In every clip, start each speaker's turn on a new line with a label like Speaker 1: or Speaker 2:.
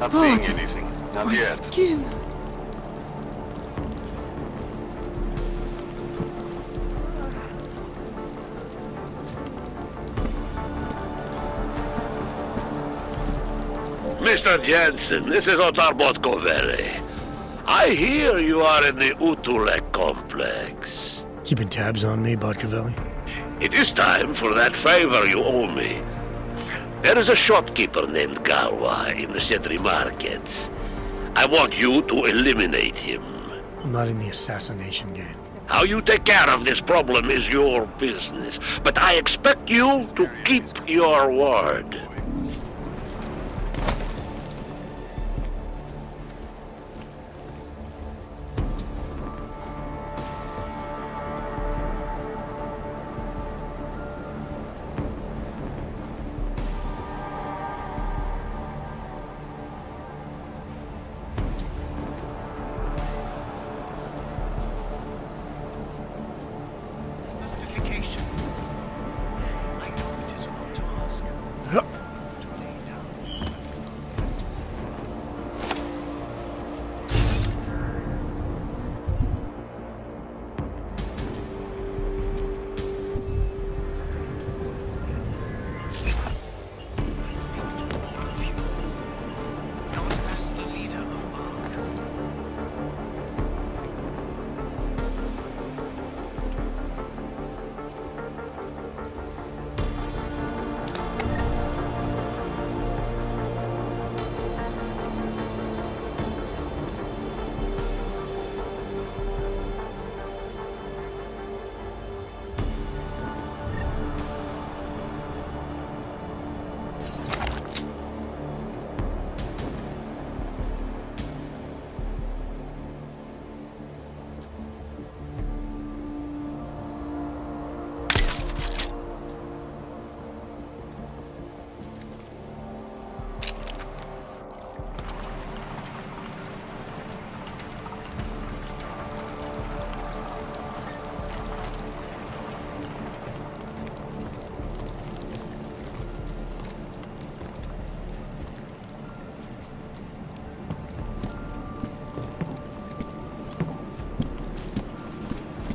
Speaker 1: Not seeing anything. Not
Speaker 2: My
Speaker 1: yet.
Speaker 2: skin.
Speaker 3: Mr. Jensen, this is Otar Botkoveli. I hear you are in the Utulek complex.
Speaker 4: Keeping tabs on me, Botkovelli?
Speaker 3: It is time for that favor you owe me. There is a shopkeeper named Galwa in the Sedri markets. I want you to eliminate him.
Speaker 4: I'm not in the assassination game.
Speaker 3: How you take care of this problem is your business, but I expect you to keep your word.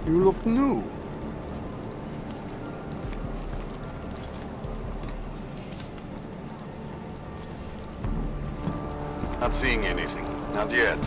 Speaker 1: You look new. Not seeing anything. Not yet.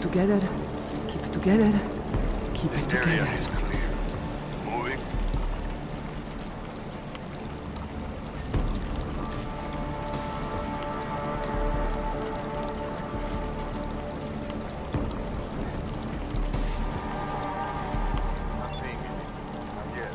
Speaker 2: Together. Keep it together. Keep it
Speaker 1: This area
Speaker 2: together.
Speaker 1: is clear. Moving. Not seeing anything. Not yet.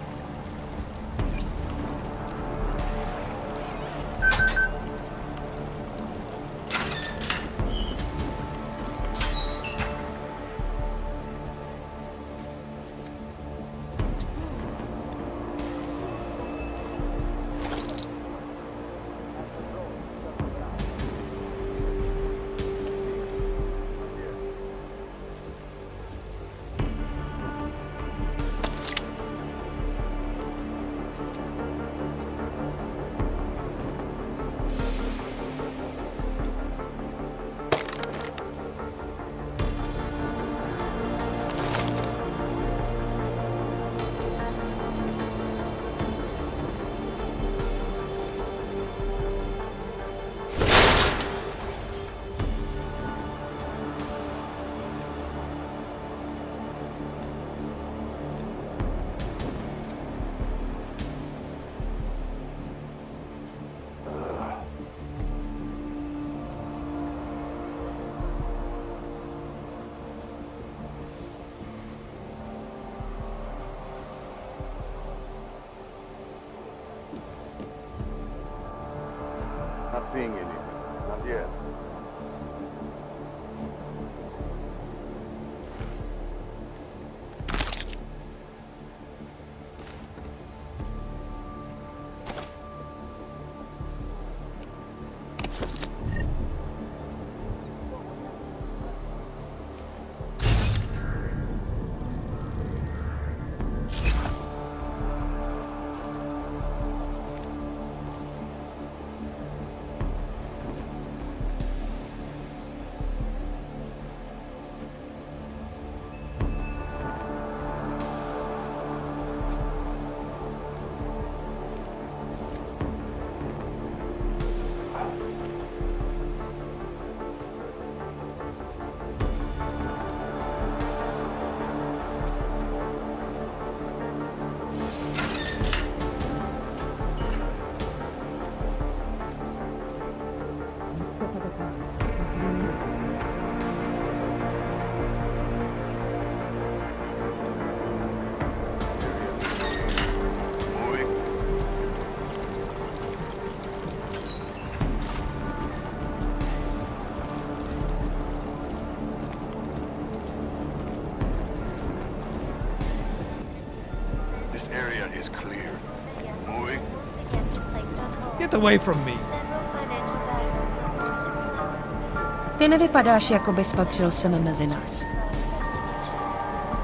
Speaker 1: Not seeing anything. Not yet. This area is clear. Moving.
Speaker 5: Get away from me.
Speaker 6: Ty nevypadáš, jako bys patřil sem mezi nás.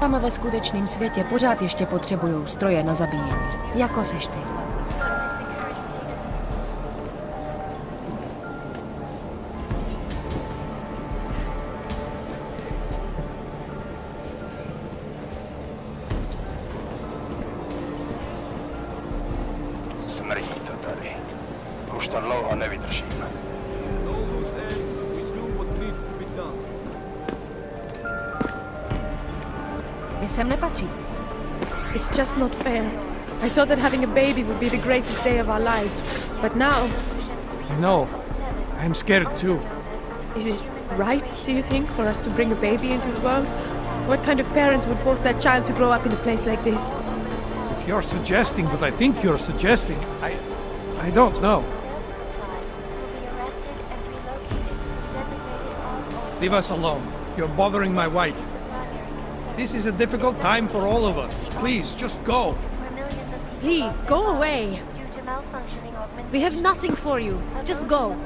Speaker 6: Tam ve skutečném světě pořád ještě potřebujou stroje na zabíjení. Jako seš ty.
Speaker 1: Smrdí to tady. Už to dlouho nevydržím.
Speaker 6: Vy sem nepatří.
Speaker 2: It's just not fair. I thought that having a baby would be the greatest day of our lives. But now,
Speaker 5: I know. I'm scared too.
Speaker 2: is it right, do you think, for us to bring a baby into the world? What kind of parents would force their child to grow up in a place like this?
Speaker 5: If you're suggesting what I think you're suggesting, I don't know. Leave us alone. You're bothering my wife. This is a difficult time for all of us. Please, just go.
Speaker 2: Please, go away. We have nothing for you. Just go.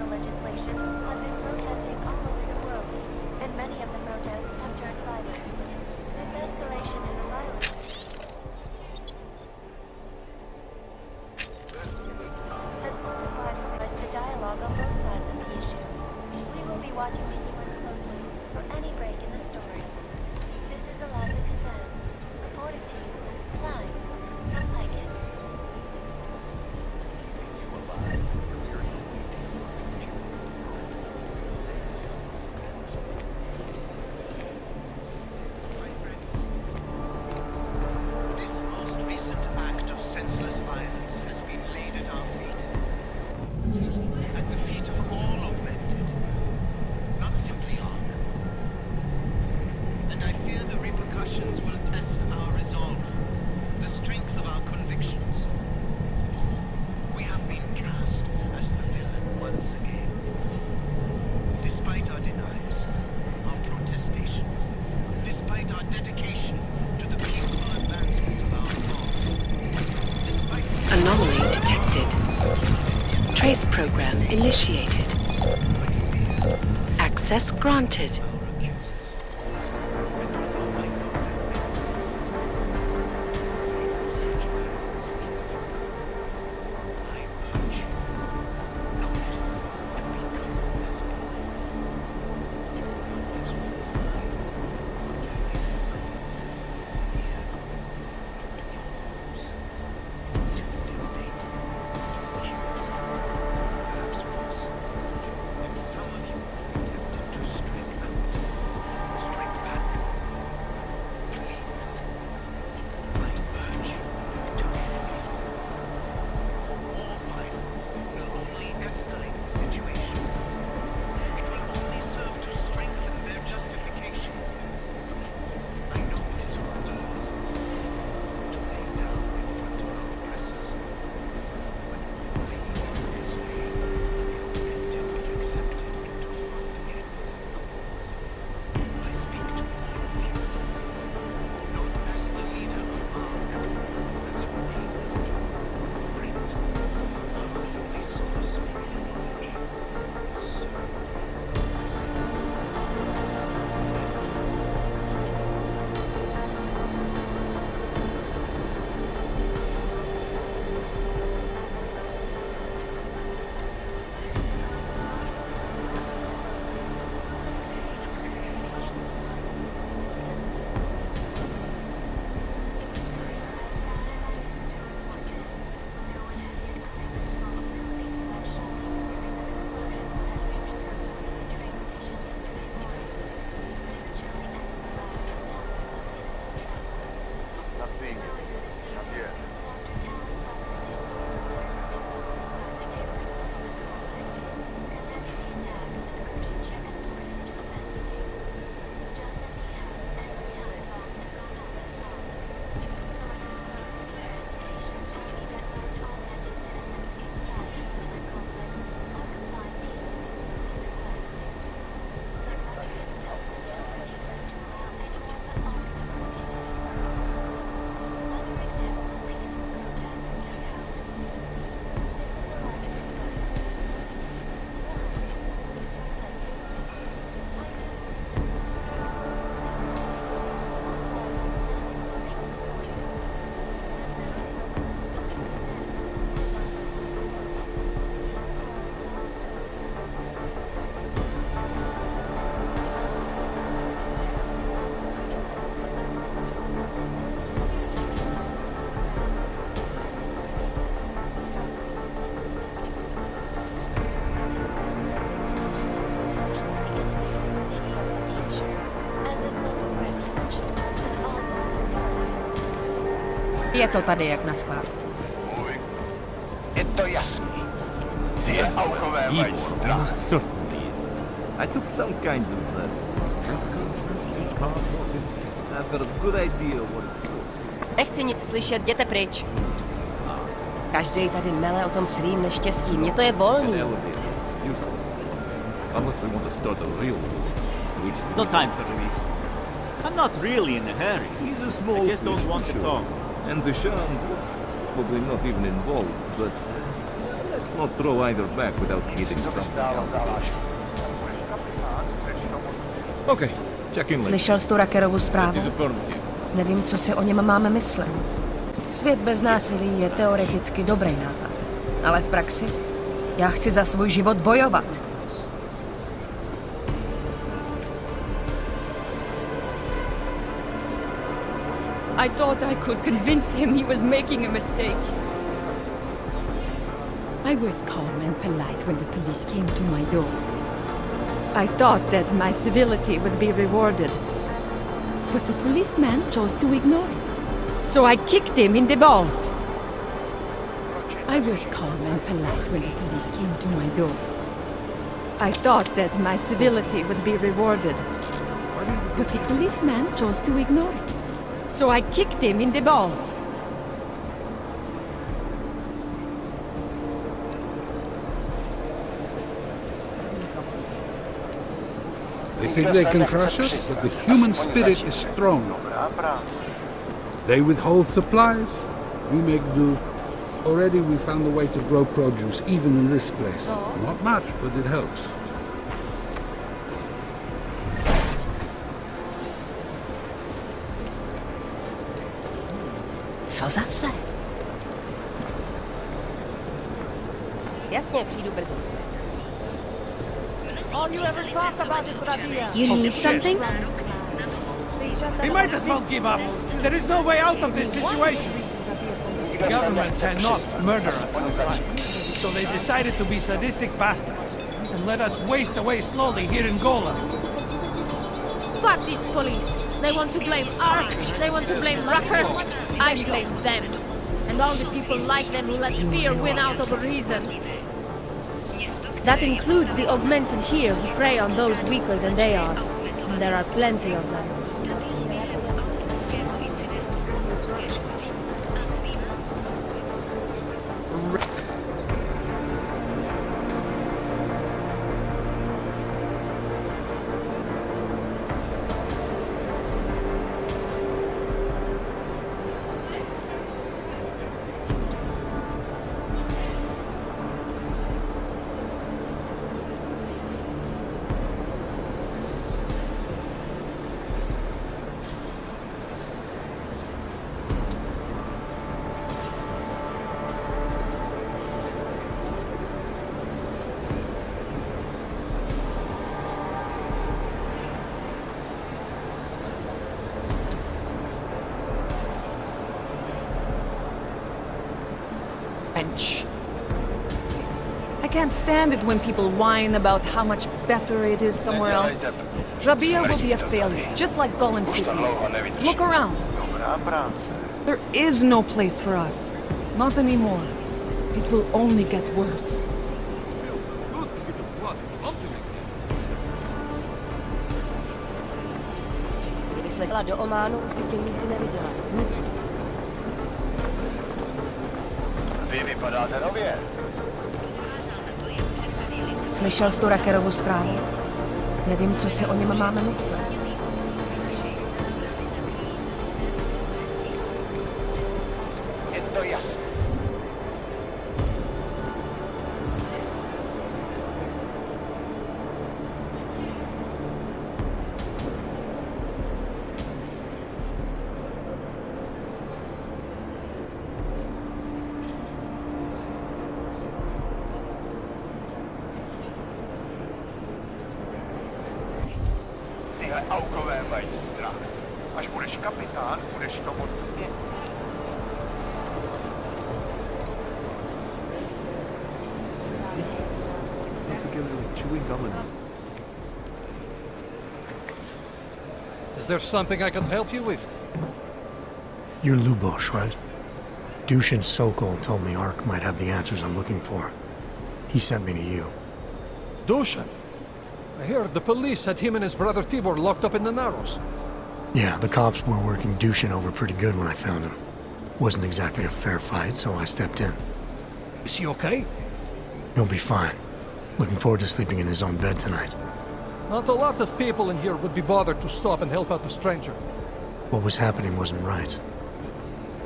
Speaker 7: Anomaly detected. Trace program initiated. Access granted.
Speaker 6: je to tady jak na skládce.
Speaker 1: Je to jasný. Ty aukové mají strach.
Speaker 8: Almost certainly is. I took some kind of I've got a good idea what it's for.
Speaker 6: Nechci nic slyšet, jděte pryč. Každý tady mele o tom svým neštěstí. Mně to je volný.
Speaker 8: Unless we want to start a real war, which
Speaker 9: No time for release. I'm not really in a hurry.
Speaker 8: he's a small
Speaker 9: I just don't
Speaker 8: fish,
Speaker 9: want to
Speaker 8: sure.
Speaker 9: talk.
Speaker 8: And the Shan probably not even involved, but let's not throw either back without hitting something else. Okay, check in later.
Speaker 6: Slyšel jsi tu Ruckerovu zprávu?
Speaker 8: affirmative.
Speaker 6: Nevím, co si o něm máme myslet. Svět bez násilí je teoreticky dobrý nápad. Ale v praxi? Já chci za svůj život bojovat.
Speaker 10: I thought I could convince him he was making a mistake. I was calm and polite when the police came to my door. I thought that my civility would be rewarded. But the policeman chose to ignore it. So I kicked him in the balls. I was calm and polite when the police came to my door. I thought that my civility would be rewarded. But the policeman chose to ignore it. So I kicked him in the balls.
Speaker 11: They think they can crush us, but the human spirit is strong. They withhold supplies, we make do. Already we found a way to grow produce, even in this place. Not much, but it helps.
Speaker 6: Co zase? Jasně, přijdu brzy.
Speaker 2: You need something?
Speaker 5: We might as well give up. There is no way out of this situation. The government cannot murder us outright. So they decided to be sadistic bastards and let us waste away slowly here in Gola.
Speaker 2: Fuck these police. They want to blame Ark. They want to blame Rucker. I blame them. And all the people like them who let fear win out over reason. That includes the augmented here who prey on those weaker than they are. And there are plenty of them.
Speaker 10: I can't stand it when people whine about how much better it is somewhere else. Rabia will be a failure, just like Golem City is. Look around. There is no place for us. Not anymore. It will only get worse.
Speaker 6: Kdyby sledila do Ománu, už by tě nikdy neviděla.
Speaker 1: Vy vypadáte nově.
Speaker 6: Slyšel jsi tu Ruckerovu zprávu? Nevím, co si o něm máme myslet.
Speaker 1: Je to jasný. Tyhle aukové mají strach. Až budeš kapitán, budeš to moct změnit.
Speaker 5: Is there something I can help you with?
Speaker 4: You're Lubosh, right? Dushin Sokol told me Ark might have the answers I'm looking for. He sent me to you.
Speaker 5: Dushan? I heard the police had him and his brother Tibor locked up in the Narrows.
Speaker 4: Yeah, the cops were working Dushin over pretty good when I found him. Wasn't exactly a fair fight, so I stepped in.
Speaker 5: Is he okay?
Speaker 4: He'll be fine. Looking forward to sleeping in his own bed tonight.
Speaker 5: Not a lot of people in here would be bothered to stop and help out the stranger.
Speaker 4: What was happening wasn't right.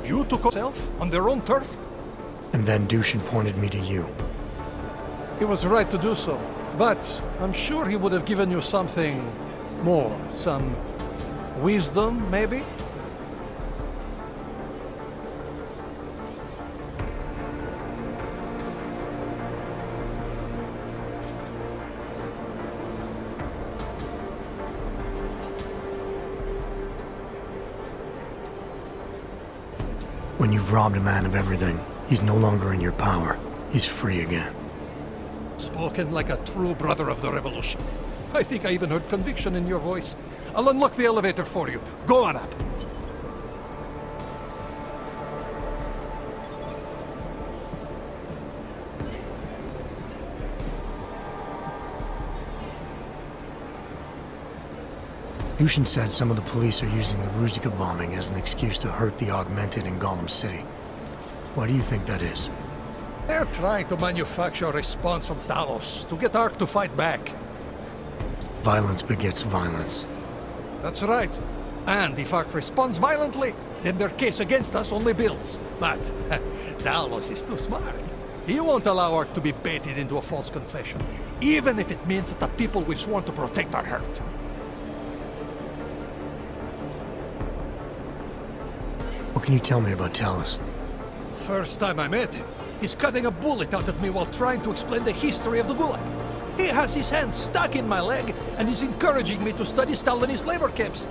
Speaker 5: You took yourself on their own turf?
Speaker 4: And then Dushin pointed me to you.
Speaker 5: He was right to do so, but I'm sure he would have given you something more. Some wisdom, maybe?
Speaker 4: When you've robbed a man of everything, he's no longer in your power. He's free again.
Speaker 5: Spoken like a true brother of the revolution. I think I even heard conviction in your voice. I'll unlock the elevator for you. Go on up.
Speaker 4: Dushin said some of the police are using the Ruzika bombing as an excuse to hurt the Augmented in Gollum City. Why do you think that is?
Speaker 5: They're trying to manufacture a response from Talos to get Ark to fight back.
Speaker 4: Violence begets violence.
Speaker 5: That's right. And if Ark responds violently, then their case against us only builds. But Talos is too smart. He won't allow Ark to be baited into a false confession, even if it means that the people we've sworn to protect are hurt.
Speaker 4: What can you tell me about Talos?
Speaker 5: First time I met him, he's cutting a bullet out of me while trying to explain the history of the Gulag. He has his hand stuck in my leg, and he's encouraging me to study Stalinist labor camps.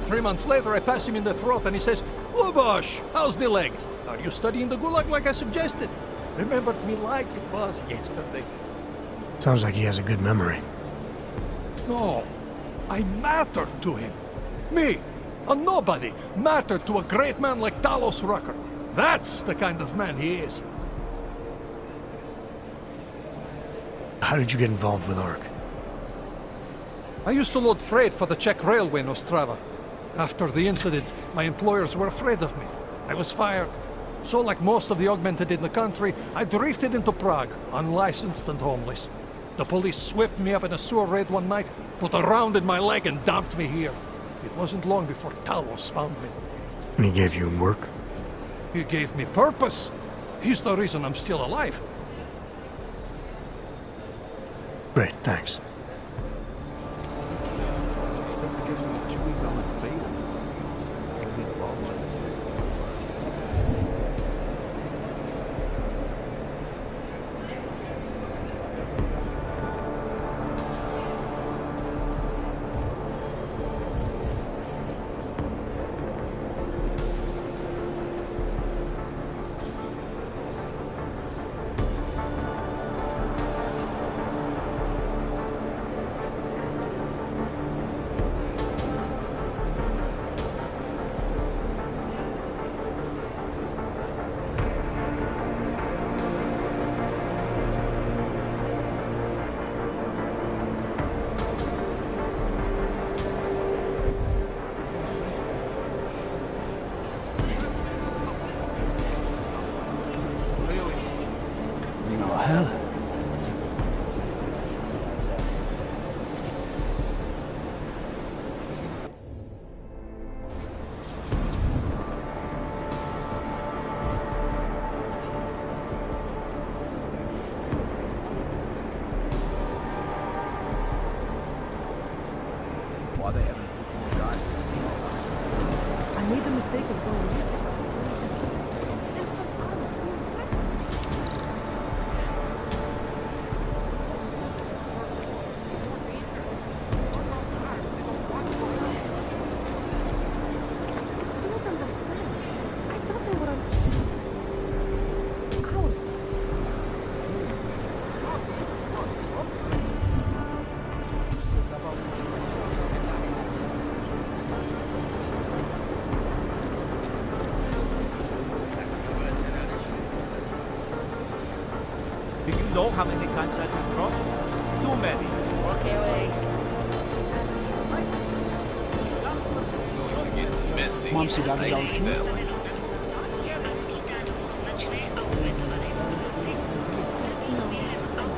Speaker 5: 3 months later, I pass him in the throat, and he says, "Ubosh, how's the leg? Are you studying the Gulag like I suggested?" Remembered me like it was yesterday.
Speaker 4: Sounds like he has a good memory.
Speaker 5: No, I mattered to him. Me, a nobody, mattered to a great man like Talos Rucker. That's the kind of man he is.
Speaker 4: How did you get involved with Ark?
Speaker 5: I used to load freight for the Czech railway in Ostrava. After the incident, my employers were afraid of me. I was fired. So like most of the Augmented in the country, I drifted into Prague, unlicensed and homeless. The police swept me up in a sewer raid one night, put a round in my leg and dumped me here. It wasn't long before Talos found me.
Speaker 4: And he gave you work?
Speaker 5: He gave me purpose. He's the reason I'm still alive.
Speaker 4: Great, thanks.
Speaker 9: know how many times I've been wrong? Too many.
Speaker 12: Mám si dát další?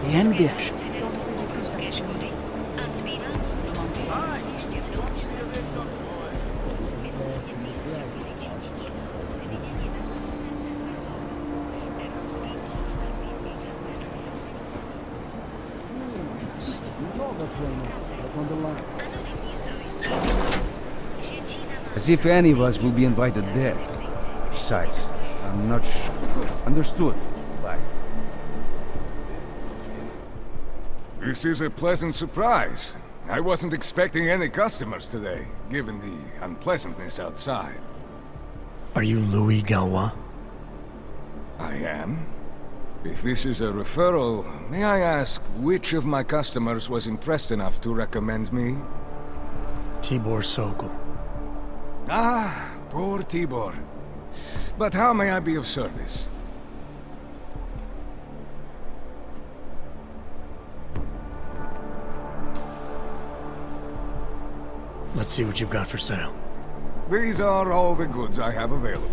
Speaker 12: Jen běž.
Speaker 13: As if any of us will be invited there. Besides, I'm not sure. Understood. Bye.
Speaker 14: This is a pleasant surprise. I wasn't expecting any customers today, given the unpleasantness outside.
Speaker 4: Are you Louis Galois?
Speaker 14: I am. If this is a referral, may I ask which of my customers was impressed enough to recommend me?
Speaker 4: Tibor Sokol.
Speaker 14: Ah, poor Tibor. But how may I be of service?
Speaker 4: Let's see what you've got for sale.
Speaker 14: These are all the goods I have available.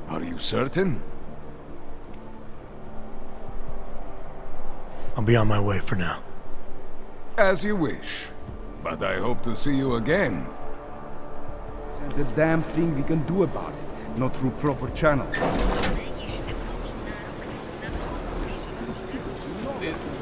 Speaker 14: Are you certain?
Speaker 4: I'll be on my way for now.
Speaker 14: As you wish. But I hope to see you again.
Speaker 13: And the damn thing we can do about it, not through proper channels.
Speaker 14: This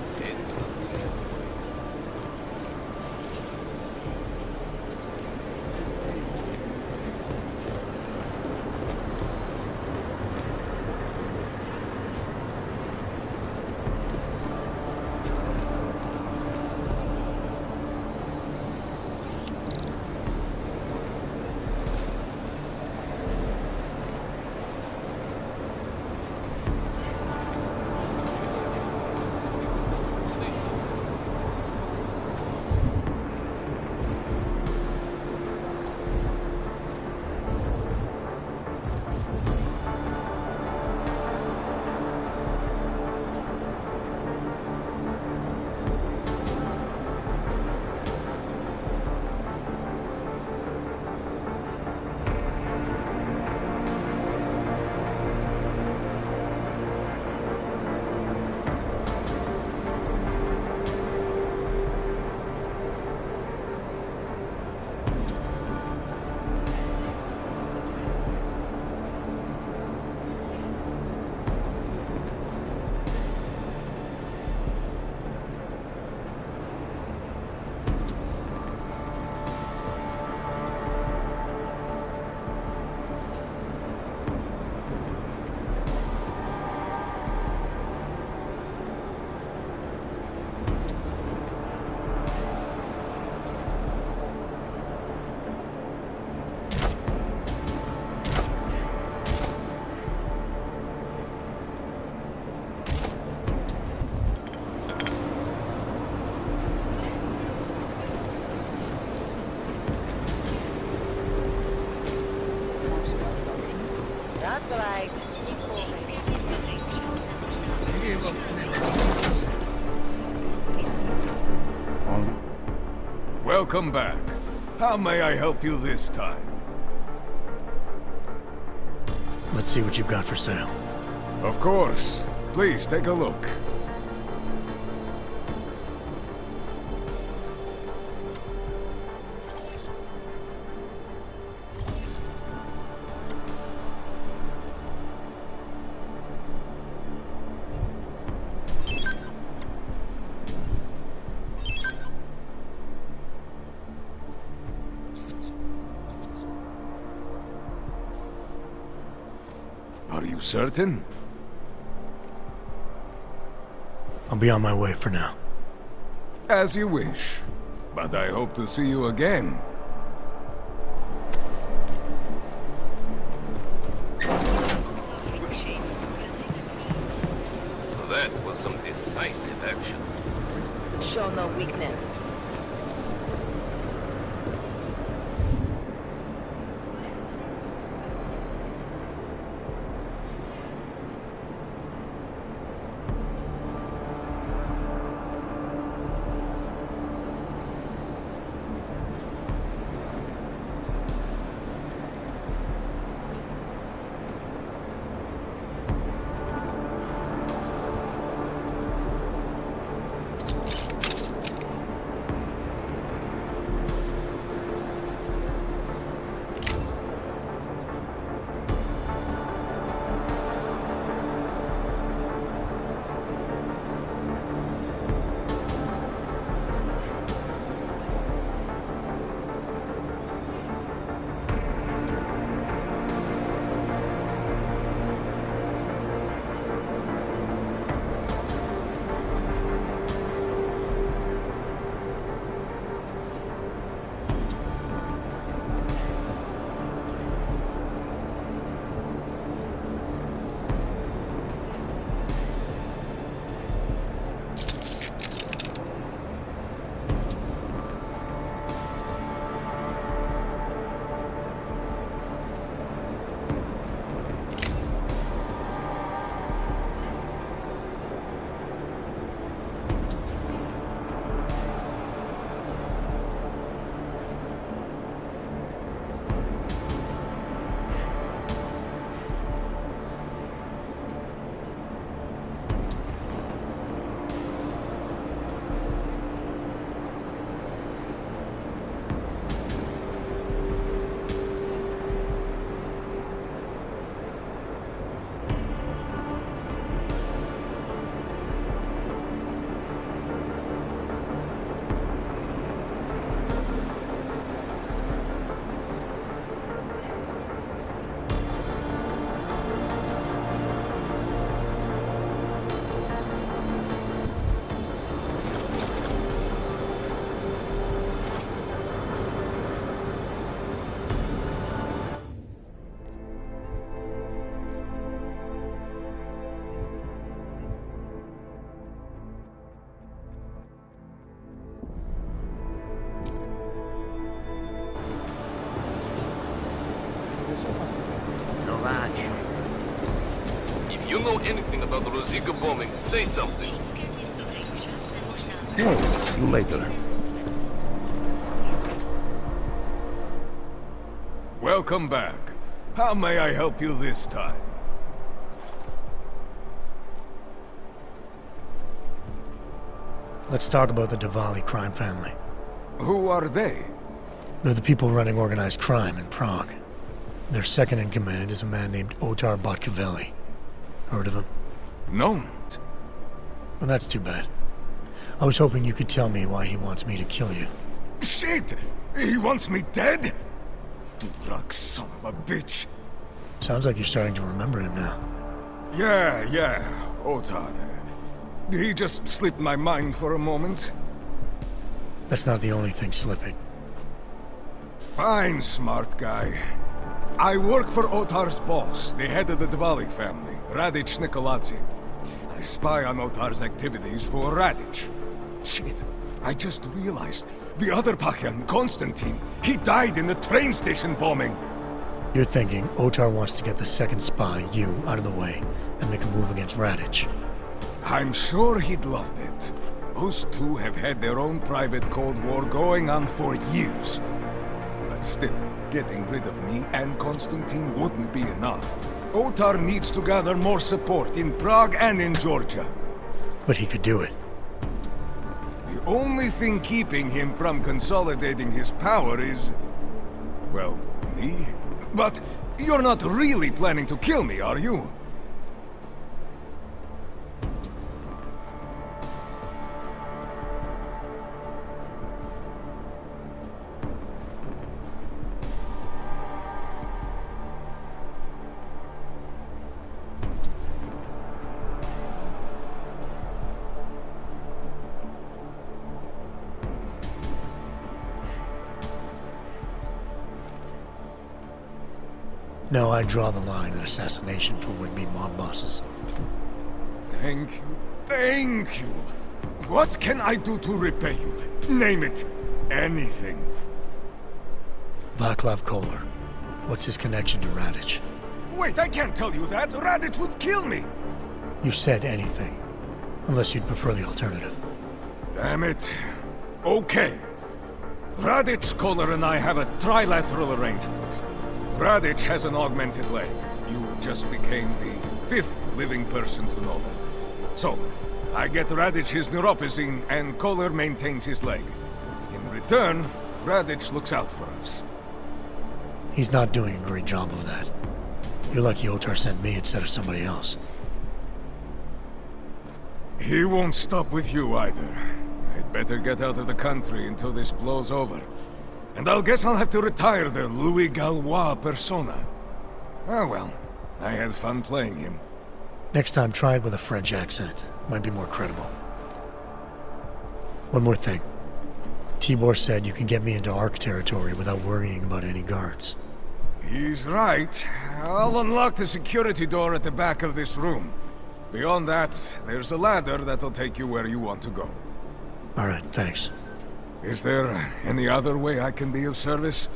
Speaker 14: Welcome back. How may I help you this time?
Speaker 4: Let's see what you've got for sale.
Speaker 14: Of course. Please take a look. Are you certain?
Speaker 4: I'll be on my way for now.
Speaker 14: As you wish. But I hope to see you again.
Speaker 3: That was some decisive action.
Speaker 15: Show no weakness.
Speaker 3: If you know anything about the Ruzicka bombing, say something.
Speaker 8: Oh, see you later.
Speaker 14: Welcome back. How may I help you this time?
Speaker 4: Let's talk about the Diwali crime family.
Speaker 14: Who are they?
Speaker 4: They're the people running organized crime in Prague. Their second in command is a man named Otar Botkavelli. Heard of him?
Speaker 14: No.
Speaker 4: Well, that's too bad. I was hoping you could tell me why he wants me to kill you.
Speaker 14: Shit! He wants me dead? Drug son of a bitch.
Speaker 4: Sounds like you're starting to remember him now.
Speaker 14: Yeah, Otar. He just slipped my mind for a moment.
Speaker 4: That's not the only thing slipping.
Speaker 14: Fine, smart guy. I work for Otar's boss, the head of the Diwali family, Radic Nikoladze. I spy on Otar's activities for Radic. Shit, I just realized. The other Pakhan, Konstantin, he died in the train station bombing.
Speaker 4: You're thinking Otar wants to get the second spy, you, out of the way, and make a move against Radic.
Speaker 14: I'm sure he'd loved it. Those two have had their own private Cold War going on for years. But still, getting rid of me and Constantine wouldn't be enough. Otar needs to gather more support in Prague and in Georgia.
Speaker 4: But he could do it.
Speaker 14: The only thing keeping him from consolidating his power is... well, me? But you're not really planning to kill me, are you?
Speaker 4: No, I draw the line at assassination for would-be mob bosses.
Speaker 14: Thank you. Thank you. What can I do to repay you? Name it. Anything.
Speaker 4: Václav Koller. What's his connection to Radic?
Speaker 14: Wait, I can't tell you that. Radic would kill me.
Speaker 4: You said anything. Unless you'd prefer the alternative.
Speaker 14: Damn it. Okay. Radic, Koller, and I have a trilateral arrangement. Radic has an augmented leg. You just became the 5th living person to know that. So, I get Radic his neuropozyne, and Koller maintains his leg. In return, Radic looks out for us.
Speaker 4: He's not doing a great job of that. You're lucky Otar sent me instead of somebody else.
Speaker 14: He won't stop with you either. I'd better get out of the country until this blows over. And I'll guess I'll have to retire the Louis Gallois persona. Ah well, I had fun playing him.
Speaker 4: Next time, try it with a French accent. Might be more credible. One more thing. Tibor said you can get me into Ark territory without worrying about any guards.
Speaker 14: He's right. I'll unlock the security door at the back of this room. Beyond that, there's a ladder that'll take you where you want to go.
Speaker 4: All right, thanks.
Speaker 14: Is there any other way I can be of service?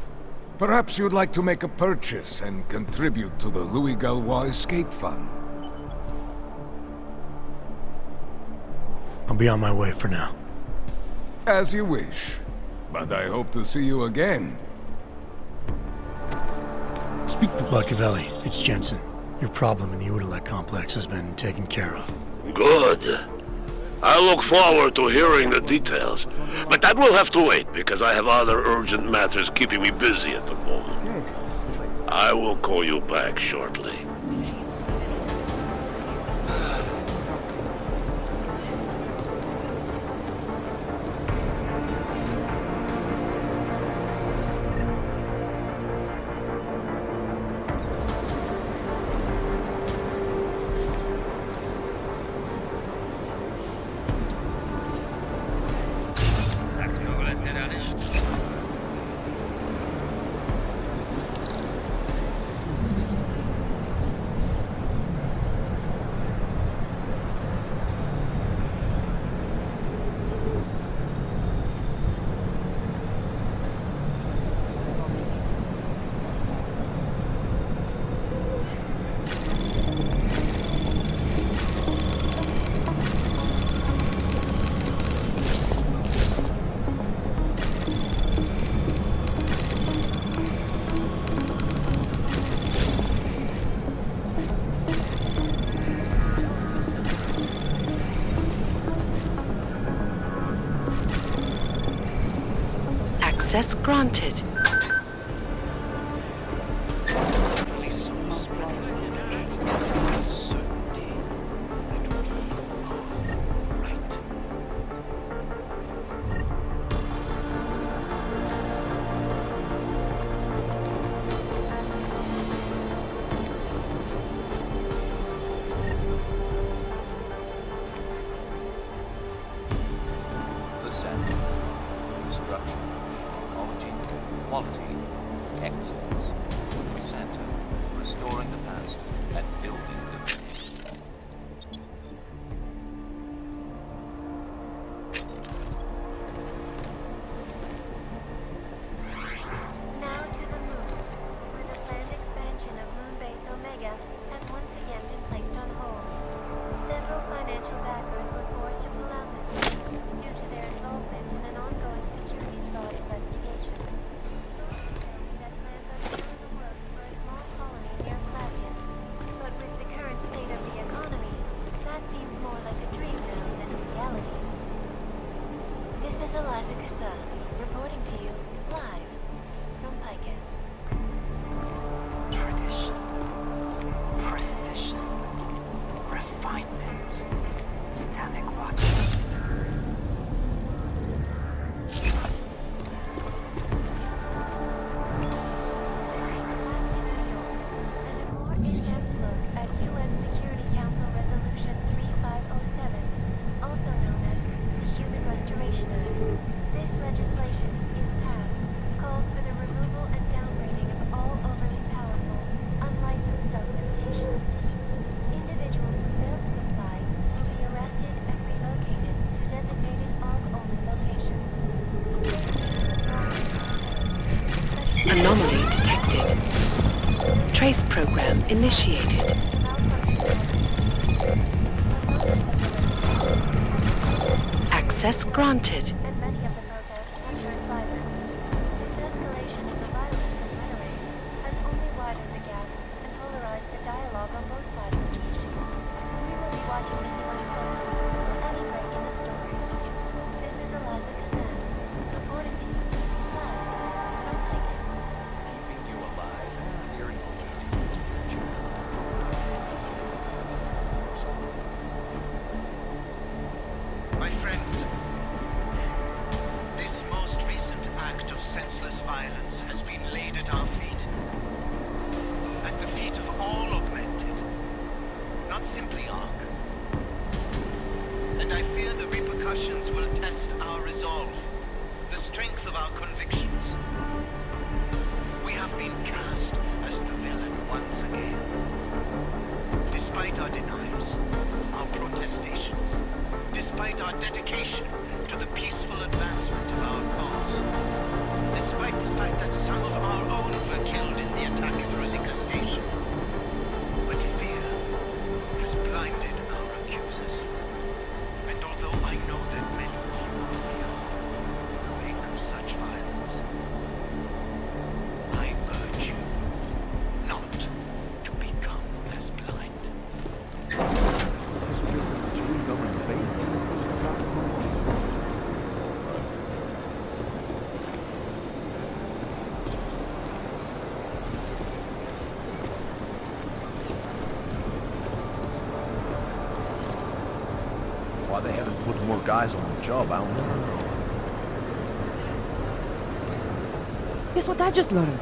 Speaker 14: Perhaps you'd like to make a purchase and contribute to the Louis Gallois Escape Fund.
Speaker 4: I'll be on my way for now.
Speaker 14: As you wish. But I hope to see you again.
Speaker 4: Speak to Machiavelli. It's Jensen. Your problem in the Udalek complex has been taken care of.
Speaker 3: Good. I look forward to hearing the details. But that will have to wait, because I have other urgent matters keeping me busy at the moment. I will call you back shortly.
Speaker 7: Access granted.
Speaker 16: The center. Structure. Technology. Quality. Excellence. Center. Restoring the past and building the future.
Speaker 17: Now to the moon, where the planned expansion of Moon Base Omega has once again been placed on hold. Several financial backers were forced to pull out this month.
Speaker 7: refinement. Static watch.
Speaker 17: More in-depth look at UN Security Council Resolution 3507, also known as the Human Restoration Act. This legislation, if passed, calls for the removal and downgrading of all overly powerful, unlicensed documentation. Individuals who fail to comply will be arrested and relocated to designated AUG-only locations.
Speaker 7: Anomaly detected. Trace program initiated. Access granted.
Speaker 17: And many of the protests have turned violent. This escalation of the violence and rhetoric has only widened the gap and polarized the dialogue on both sides of the issue. We will be watching the UN closely for any break in the story. This is Eliza Kazan, reporting to you live from Lincoln.
Speaker 16: Keeping you alive and clearing the way to
Speaker 18: My friends, this most recent act of senseless violence has been laid at our feet. At the feet of all augmented, not simply ARC. And I fear the repercussions will test our resolve, the strength of our convictions. We have been cast as the villain once again. Despite our denials, our protestations, despite our dedication to the peaceful advancement of our cause, despite the fact that some of our own were killed in the attack at Rosika Station. But fear has blinded our accusers. And although I know that many of you will feel the wake of such violence, I urge you not to become as blind.
Speaker 19: Why they haven't put more guys on the job, I don't know.
Speaker 20: Guess what I just learned?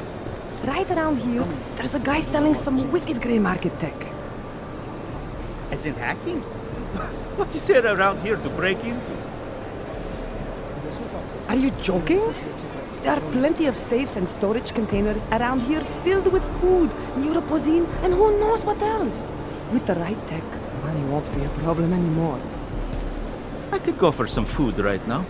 Speaker 20: Right around here, there's a guy selling some wicked grey market tech.
Speaker 9: As in hacking? What is there around here to break into?
Speaker 20: Are you joking? There are plenty of safes and storage containers around here filled with food, neuropozyne, and who knows what else. With the right tech, money won't be a problem anymore.
Speaker 9: I could go for some food right now.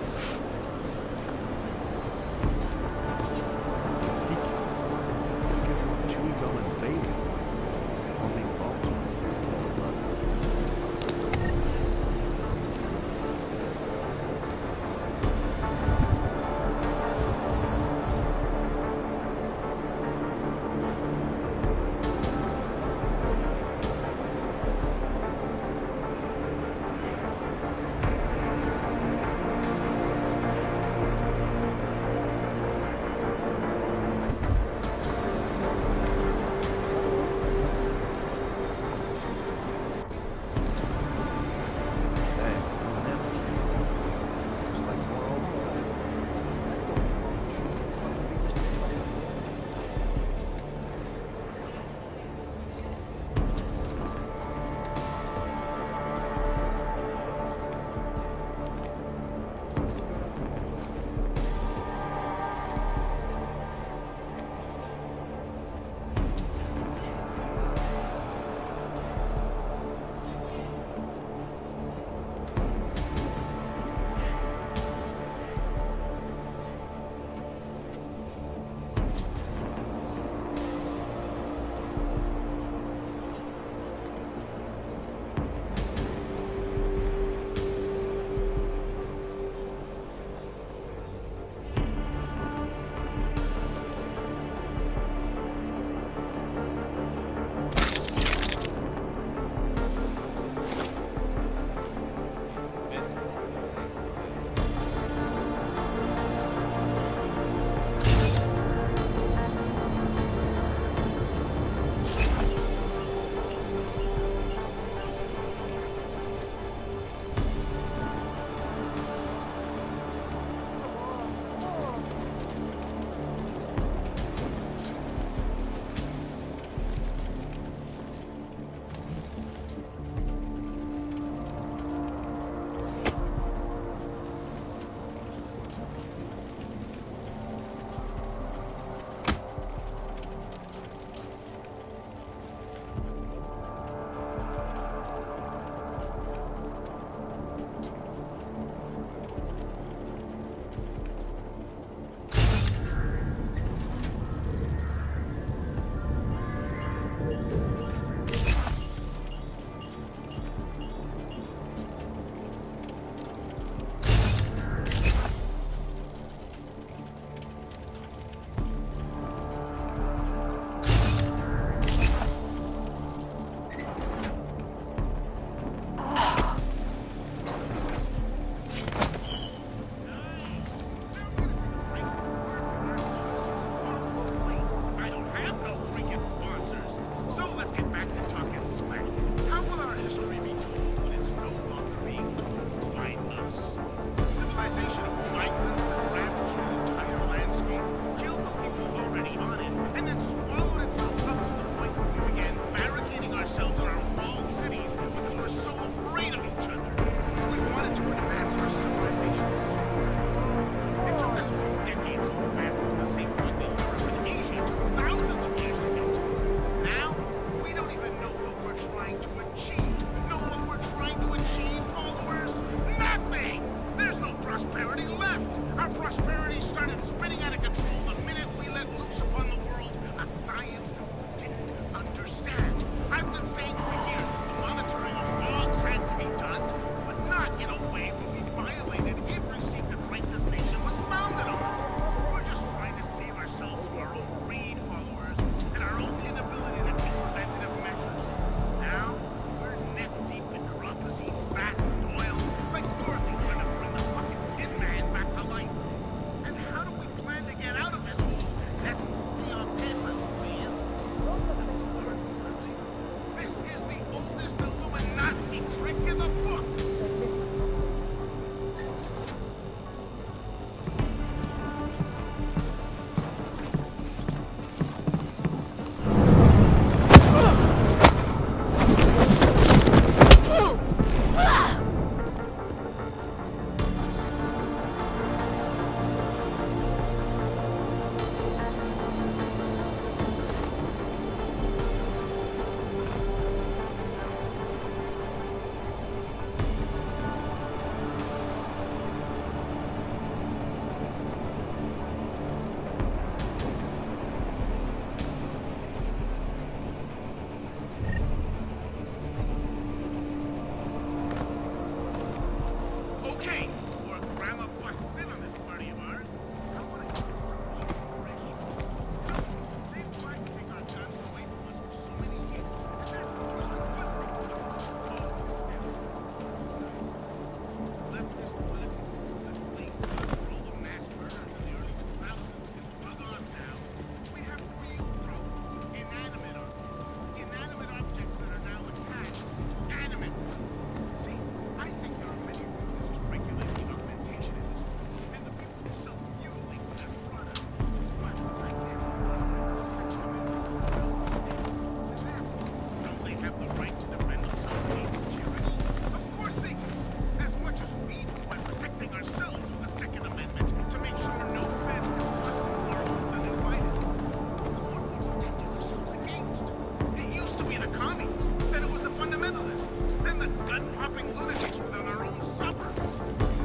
Speaker 3: popping lunatics within our own suburbs.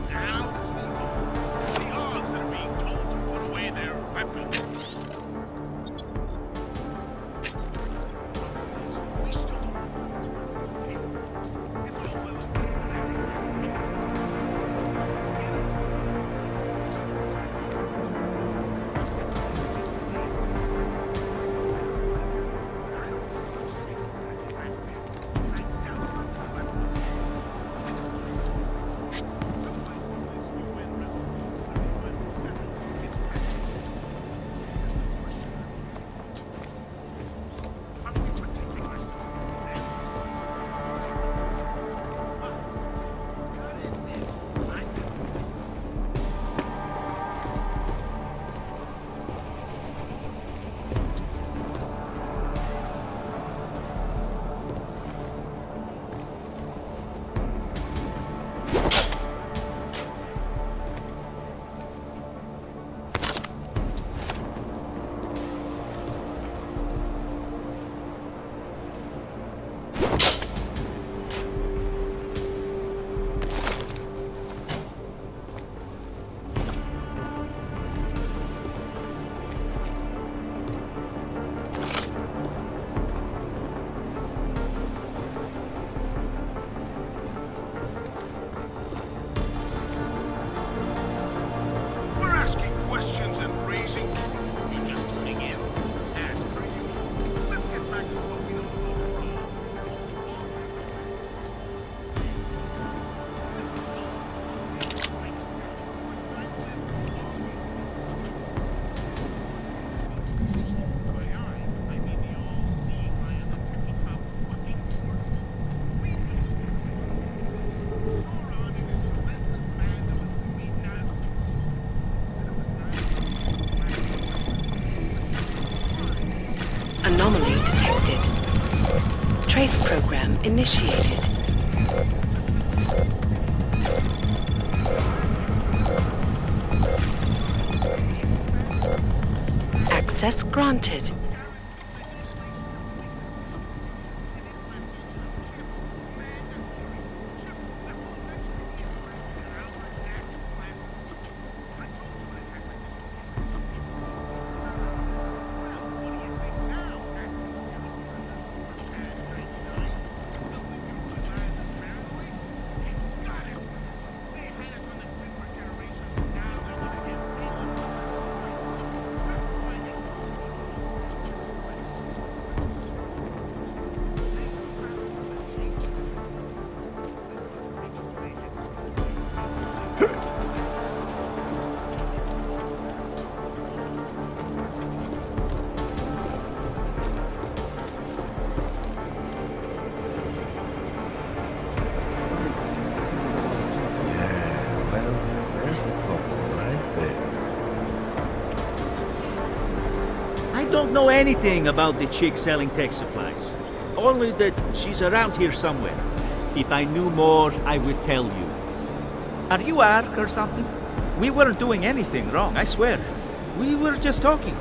Speaker 3: Now it's the odds that are being told to put away their weapons. We still don't. Questions and raising trouble. You're just tuning in. As per usual. Let's get back to what we don't go wrong.
Speaker 7: Anomaly detected. Trace program initiated. Access granted.
Speaker 9: I don't know anything about the chick selling tech supplies. Only that she's around here somewhere. If I knew more, I would tell you. Are you Ark or something? We weren't doing anything wrong, I swear. We were just talking.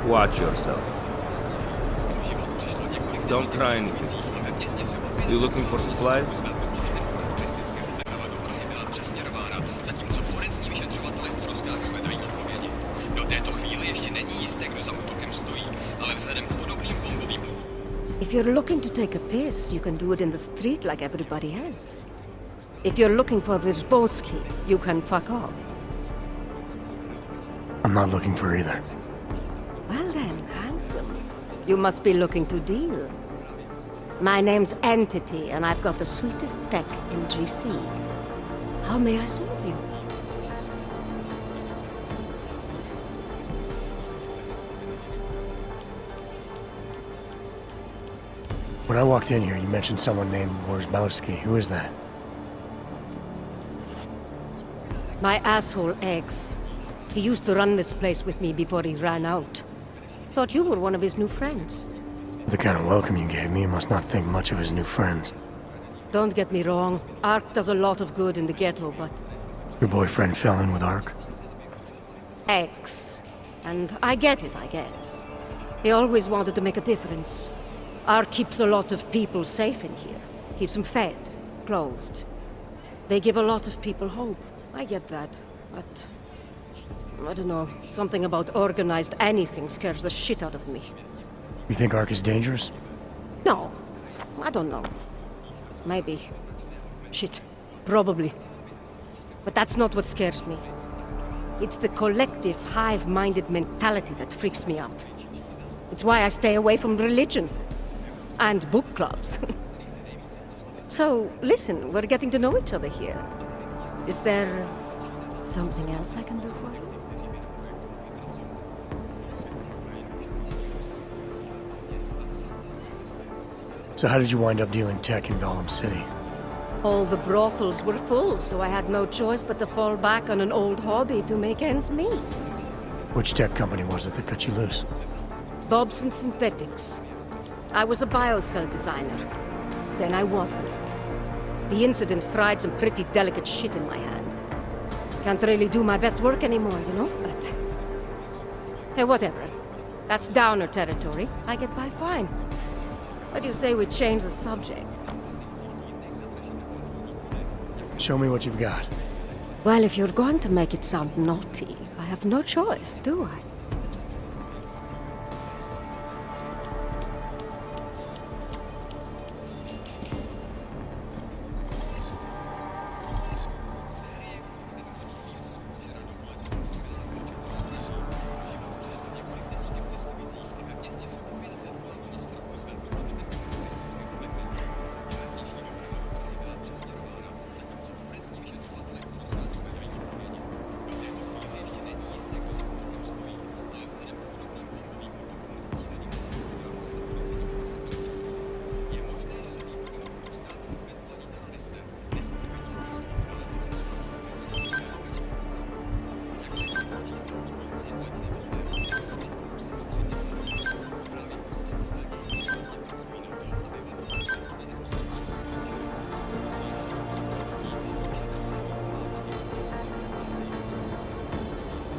Speaker 8: Watch yourself. Don't try anything. You looking for supplies?
Speaker 10: If you're looking to take a piss, you can do it in the street like everybody else. If you're looking for Vyrzbowski, you can fuck off.
Speaker 4: I'm not looking for either.
Speaker 10: Well then, handsome. You must be looking to deal. My name's Entity, and I've got the sweetest tech in GC. How may I serve you?
Speaker 4: When I walked in here, you mentioned someone named Wyrzbowski. Who is that?
Speaker 10: My asshole ex. He used to run this place with me before he ran out. Thought you were one of his new friends.
Speaker 4: The kind of welcome you gave me, you must not think much of his new friends.
Speaker 21: Don't get me wrong. Ark does a lot of good in the ghetto, but...
Speaker 4: Your boyfriend fell in with Ark?
Speaker 21: Ex. And I get it, I guess. He always wanted to make a difference. Ark keeps a lot of people safe in here. Keeps them fed, clothed. They give a lot of people hope. I get that, but... I don't know. Something about organized anything scares the shit out of me.
Speaker 4: You think Ark is dangerous?
Speaker 21: No. I don't know. Maybe. Shit. Probably. But that's not what scares me. It's the collective, hive-minded mentality that freaks me out. It's why I stay away from religion. And book clubs. So, listen, we're getting to know each other here. Is there something else I can do for you?
Speaker 4: So how did you wind up dealing tech in Gollum City?
Speaker 21: All the brothels were full, so I had no choice but to fall back on an old hobby to make ends meet.
Speaker 4: Which tech company was it that cut you loose?
Speaker 21: Bobson Synthetics. I was a biocell designer. Then I wasn't. The incident fried some pretty delicate shit in my hand. Can't really do my best work anymore, you know? But... hey, whatever. That's downer territory. I get by fine. What do you say we change the subject?
Speaker 4: Show me what you've got.
Speaker 21: Well, if you're going to make it sound naughty, I have no choice, do I?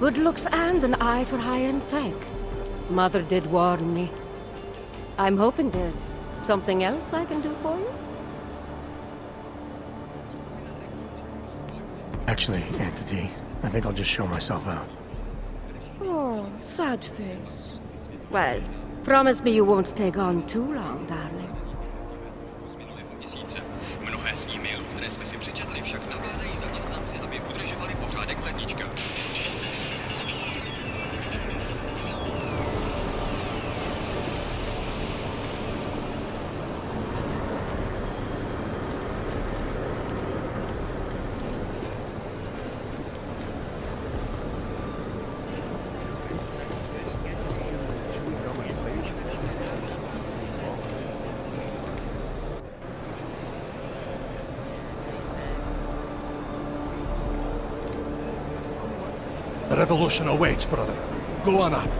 Speaker 21: Good looks and an eye for high-end tech. Mother did warn me. I'm hoping there's something else I can do for you?
Speaker 4: Actually, Entity, I think I'll just show myself out.
Speaker 21: Oh, sad face. Well, promise me you won't stay gone too long, darling.
Speaker 22: Mnohé z e-mailů, které jsme si přečetli, však nabádají zaměstnanci, aby udržovali pořádek v ledničkách.
Speaker 14: The revolution awaits, brother. Go on up.